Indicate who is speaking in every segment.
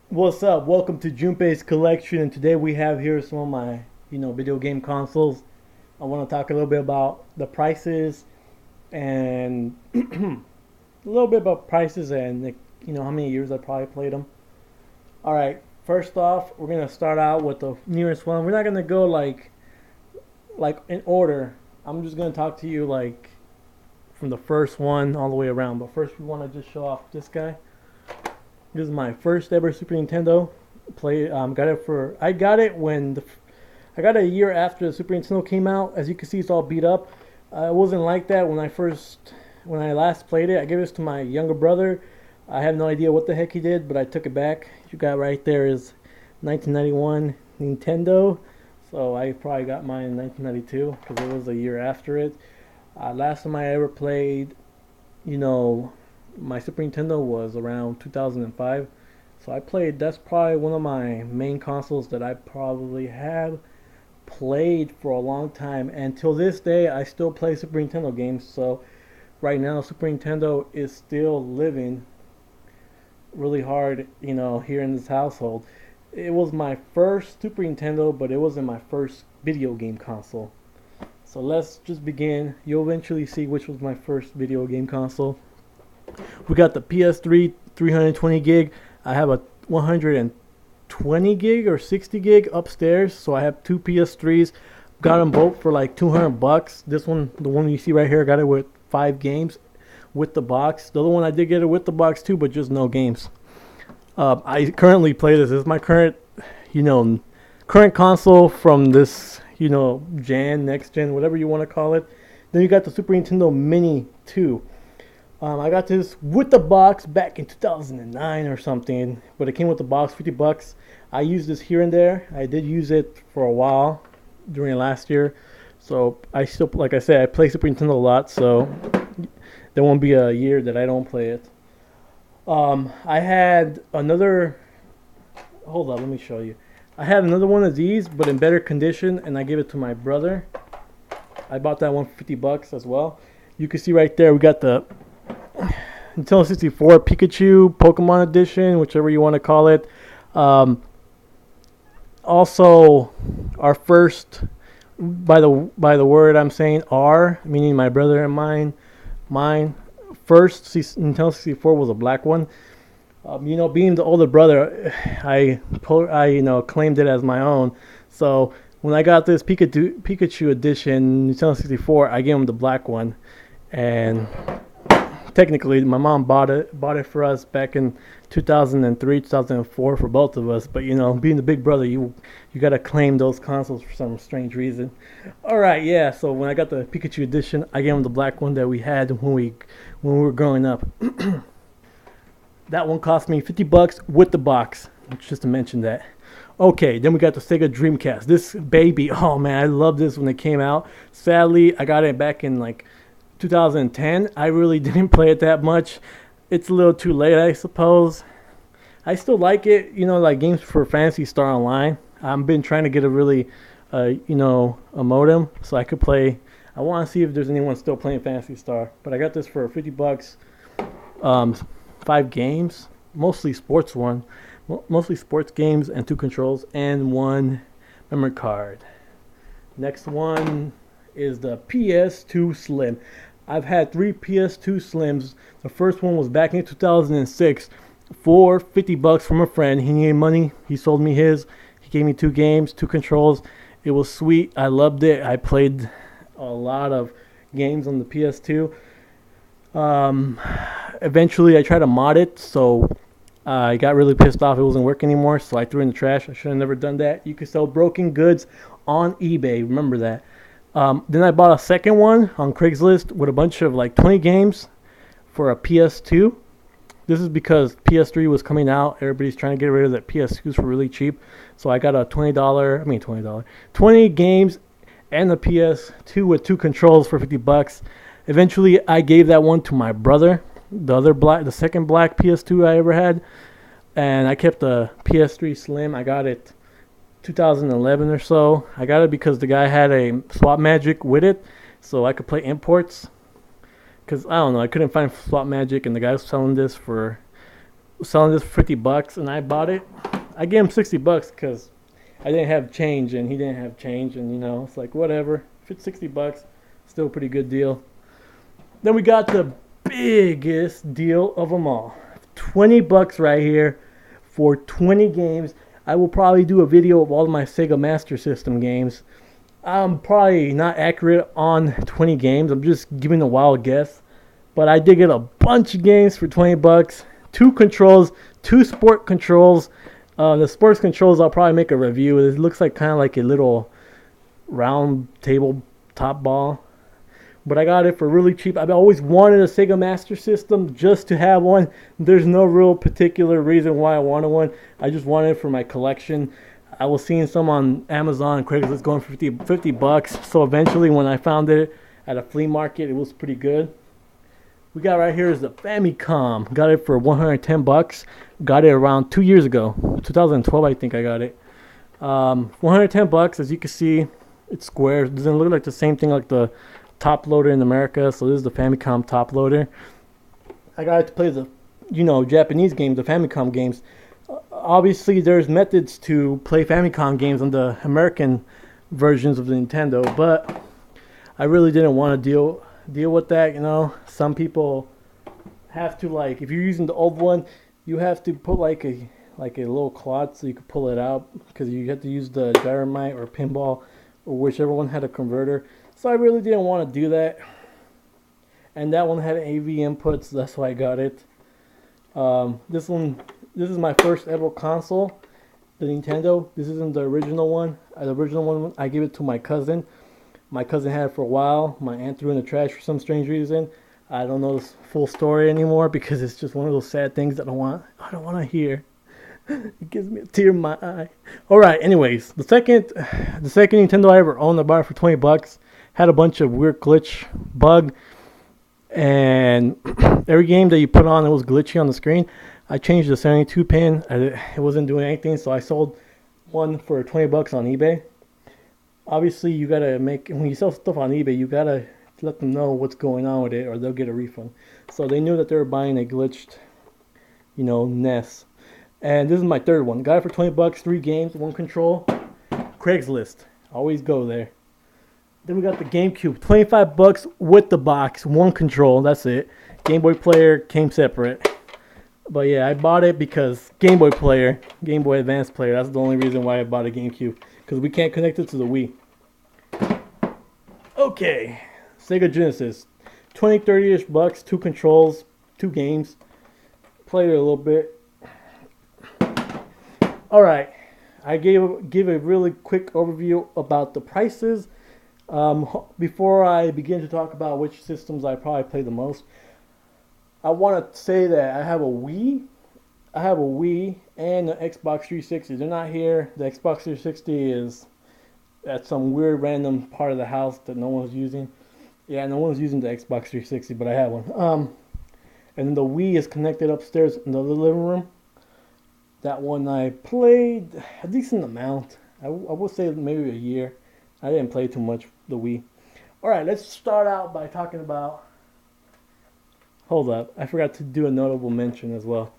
Speaker 1: What's up? Welcome to Junpei's collection, and today we have here some of my, video game consoles. I want to talk a little bit about the prices and a little bit about prices and how many years I probably played them. All right. First off, we're gonna start out with the nearest one. We're not gonna go like in order. I'm just gonna talk to you like from the first one all the way around. But first, we want to just show off this guy. This is my first ever Super Nintendo. Got it for. I got it I got it a year after the Super Nintendo came out. As you can see, it's all beat up. It wasn't like that when I last played it. I gave this to my younger brother. I have no idea what the heck he did, but I took it back. You got right there is 1991 Nintendo. So I probably got mine in 1992 because it was a year after it. Last time I ever played, you know, my Super Nintendo was around 2005. So that's probably one of my main consoles that I probably have played for a long time. And till this day, I still play Super Nintendo games. So right now, Super Nintendo is still living really hard, here in this household. It was my first Super Nintendo, but it wasn't my first video game console. So let's just begin. You'll eventually see which was my first video game console. We got the PS3 320 gig. I have a 120 gig or 60 gig upstairs. So I have two PS3s. Got them both for like $200. This one, the one you see right here, I got it with 5 games with the box. The other one I did get it with the box too, but just no games. I currently play this. This is my you know, current console from this, next gen, whatever you want to call it. Then you got the Super Nintendo Mini 2. I got this with the box back in 2009 or something, but it came with the box, $50. I used this here and there. I did use it for a while during last year. So I still, like I said, I play Super Nintendo a lot, so there won't be a year that I don't play it. I had another, hold on, let me show you. I had another one of these, but in better condition, and I gave it to my brother. I bought that one for $50 as well. You can see right there, we got the Nintendo 64 Pikachu Pokemon Edition, whichever you want to call it. Also, our first, by the word I'm saying our, meaning my brother and mine first Nintendo 64 was a black one. Being the older brother, I claimed it as my own. So when I got this Pikachu edition Nintendo 64, I gave him the black one, and technically my mom bought it for us back in 2003 2004 for both of us. But being the big brother, you got to claim those consoles for some strange reason. All right, yeah, so when I got the Pikachu edition, I gave him the black one that we had when we were growing up. That one cost me $50 with the box, just to mention that. Okay, then we got the Sega Dreamcast. This baby, oh man, I love this when it came out. Sadly, I got it back in like 2010. I really didn't play it that much. It's a little too late, I suppose. I still like it, like games for Phantasy Star Online. I've been trying to get a modem so I could play. I want to see if there's anyone still playing Phantasy Star, but I got this for $50. 5 games, mostly mostly sports games, and 2 controls and 1 memory card. Next one is the PS2 Slim. I've had 3 PS2 Slims. The first one was back in 2006 for $50 from a friend. He needed money. He sold me his. He gave me 2 games, 2 controls. It was sweet. I loved it. I played a lot of games on the PS2. Eventually, I tried to mod it, so I got really pissed off. It wasn't working anymore, so I threw it in the trash. I should have never done that. You could sell broken goods on eBay. Remember that. Then I bought a second one on Craigslist with a bunch of like 20 games for a PS2. This is because PS3 was coming out. Everybody's trying to get rid of that PS2s for really cheap. So I got a $20 games and a PS2 with 2 controls for $50. Eventually, I gave that one to my brother, the second black PS2 I ever had, and I kept the PS3 Slim. I got it 2011 or so. I got it because the guy had a Swap Magic with it, so I could play imports. Because I don't know, I couldn't find Swap Magic, and the guy was selling this for was selling this for 50 bucks, and I bought it. I gave him 60 bucks because I didn't have change, and he didn't have change, and you know, it's like whatever. If it's 60 bucks, still a pretty good deal. Then we got the biggest deal of them all. 20 bucks right here for 20 games. I will probably do a video of all of my Sega Master System games. I'm probably not accurate on 20 games. I'm just giving a wild guess. But I did get a bunch of games for 20 bucks. 2 controls, 2 sport controls. The sports controls I'll probably make a review. It looks like kind of like a little round table top ball. But I got it for really cheap. I've always wanted a Sega Master System just to have one. There's no real particular reason why I wanted one. I just wanted it for my collection. I was seeing some on Amazon and Craigslist going for 50 bucks. So eventually when I found it at a flea market, it was pretty good. We got right here is the Famicom. Got it for 110 bucks. Got it around 2 years ago. 2012 I think I got it. 110 bucks. As you can see, it's square. It doesn't look like the same thing like the top loader in America. So this is the Famicom top loader. I got it to play the, you know, Japanese games, the Famicom games. Obviously there's methods to play Famicom games on the American versions of the Nintendo, but I really didn't want to deal with that, you know. Some people have to, like, if you're using the old one, you have to put like a little cloth so you can pull it out, because you have to use the dynamite or pinball or whichever one had a converter. So I really didn't want to do that, and that one had AV inputs, so that's why I got it. This is my first ever console, the Nintendo. This isn't the original one. The original one I gave it to my cousin. My cousin had it for a while. My aunt threw it in the trash for some strange reason. I don't know the full story anymore because it's just one of those sad things that I don't want to hear. It gives me a tear in my eye. All right. Anyways, the second Nintendo I ever owned, I bought it for 20 bucks. Had a bunch of weird glitch bug, and every game that you put on, it was glitchy on the screen. I changed the 72 pin. It wasn't doing anything, so I sold one for 20 bucks on eBay. Obviously, you gotta when you sell stuff on eBay, you gotta let them know what's going on with it, or they'll get a refund. So they knew that they were buying a glitched, you know, NES. And this is my third one. Got it for 20 bucks, 3 games, 1 control. Craigslist. Always go there. Then we got the Gamecube. 25 bucks with the box, 1 control. That's it. Game Boy player came separate. But yeah, I bought it because Game Boy player, Game Boy Advance player. That's the only reason why I bought a Gamecube, because we can't connect it to the Wii. Okay, Sega Genesis. 20-30ish bucks, 2 controls, 2 games. Played it a little bit. Alright, I give a really quick overview about the prices. Before I begin to talk about which systems I probably play the most, I want to say that I have a Wii and an Xbox 360. They're not here. The Xbox 360 is at some weird random part of the house that no one's using. Yeah, no one's using the Xbox 360, but I have one. And then the Wii is connected upstairs in the living room. That one I played a decent amount. I would say maybe a year. I didn't play too much the Wii. Alright, let's start out by talking about... Hold up, I forgot to do a notable mention as well.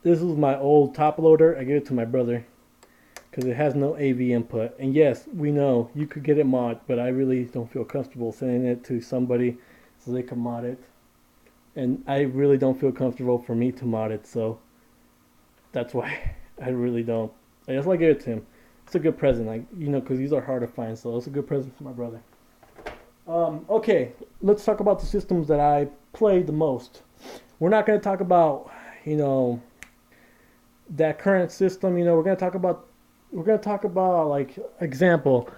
Speaker 1: This is my old top loader. I gave it to my brother because it has no AV input. And yes, we know you could get it mod, but I really don't feel comfortable sending it to somebody so they can mod it. And I really don't feel comfortable for me to mod it, so that's why I really don't. That's why I gave it to him. It's a good present, like, you know, because these are hard to find, so it's a good present for my brother. Okay, let's talk about the systems that I played the most. We're not going to talk about, you know, that current system. You know, we're going to talk about like, example,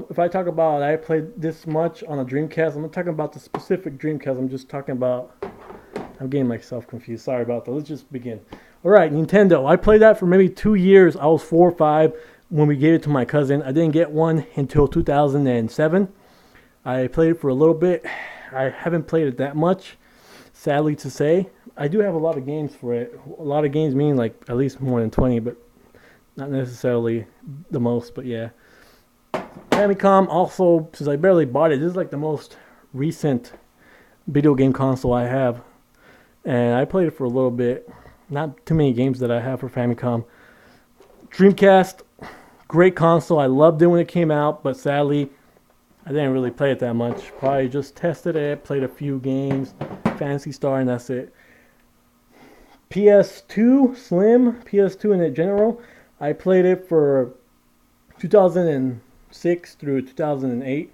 Speaker 1: if I talk about I played this much on a Dreamcast, I'm not talking about the specific Dreamcast. I'm just talking about, I'm getting myself confused. Sorry about that. Let's just begin. All right, Nintendo. I played that for maybe 2 years. I was 4 or 5 when we gave it to my cousin. I didn't get one until 2007. I played it for a little bit. I haven't played it that much, sadly to say. I do have a lot of games for it. A lot of games mean like at least more than 20, but not necessarily the most, but yeah. Famicom also, since I barely bought it, this is like the most recent video game console I have. And I played it for a little bit. not too many games that I have for Famicom. Dreamcast, great console. I loved it when it came out, but sadly, I didn't really play it that much. Probably just tested it, played a few games, Fantasy Star, and that's it. PS2 Slim, PS2 in general, I played it for 2006 through 2008.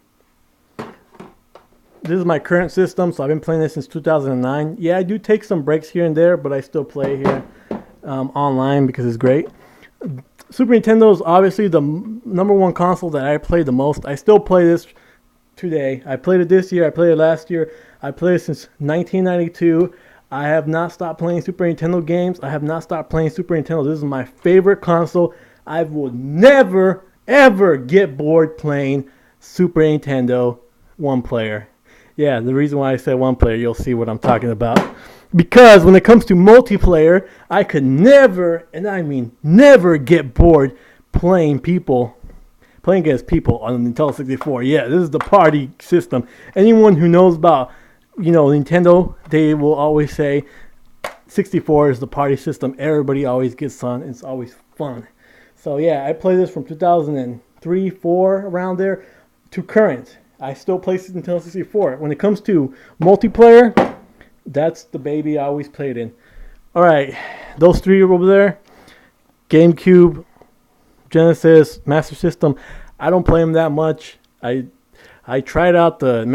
Speaker 1: This is my current system, so I've been playing this since 2009. Yeah, I do take some breaks here and there, but I still play here online because it's great. Super Nintendo is obviously the number one console that I play the most. I still play this today. I played it this year. I played it last year. I played it since 1992. I have not stopped playing Super Nintendo games. I have not stopped playing Super Nintendo. This is my favorite console. I will never, ever get bored playing Super Nintendo one player. Yeah, the reason why I said one player, you'll see what I'm talking about. Because when it comes to multiplayer, I could never, and I mean never, get bored playing against people on the Nintendo 64. Yeah, this is the party system. Anyone who knows about, Nintendo, they will always say 64 is the party system. Everybody always gets on. It's always fun. So yeah, I play this from 2003, 4 around there to current. I still play Nintendo 64. When it comes to multiplayer, that's the baby I always played in. Alright, those three over there, Gamecube, Genesis, Master System, I don't play them that much. I tried out the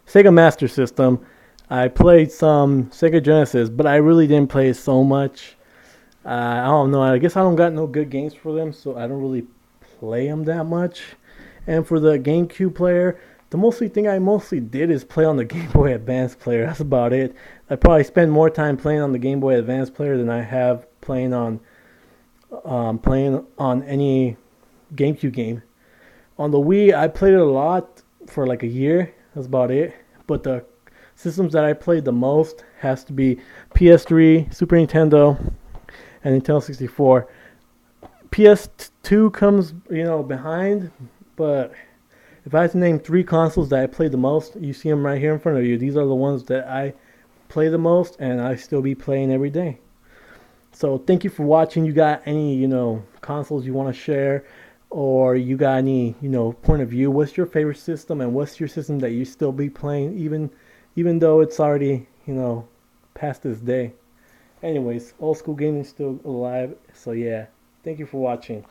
Speaker 1: Sega Master System. I played some Sega Genesis, but I really didn't play so much. I don't know, I guess I don't got no good games for them, so I don't really play them that much. And for the GameCube player, the thing I mostly did is play on the Game Boy Advance player. That's about it. I probably spend more time playing on the Game Boy Advance player than I have playing on any GameCube game. On the Wii, I played it a lot for like a year. That's about it. But the systems that I played the most has to be PS3, Super Nintendo, and Nintendo 64. PS2 comes, behind. But if I had to name 3 consoles that I played the most, you see them right here in front of you. These are the ones that I play the most, and I still be playing every day. So thank you for watching. You got any, consoles you want to share, or you got any, point of view? What's your favorite system, and what's your system that you still be playing, even though it's already, past this day? Anyways, old school gaming is still alive. So yeah, thank you for watching.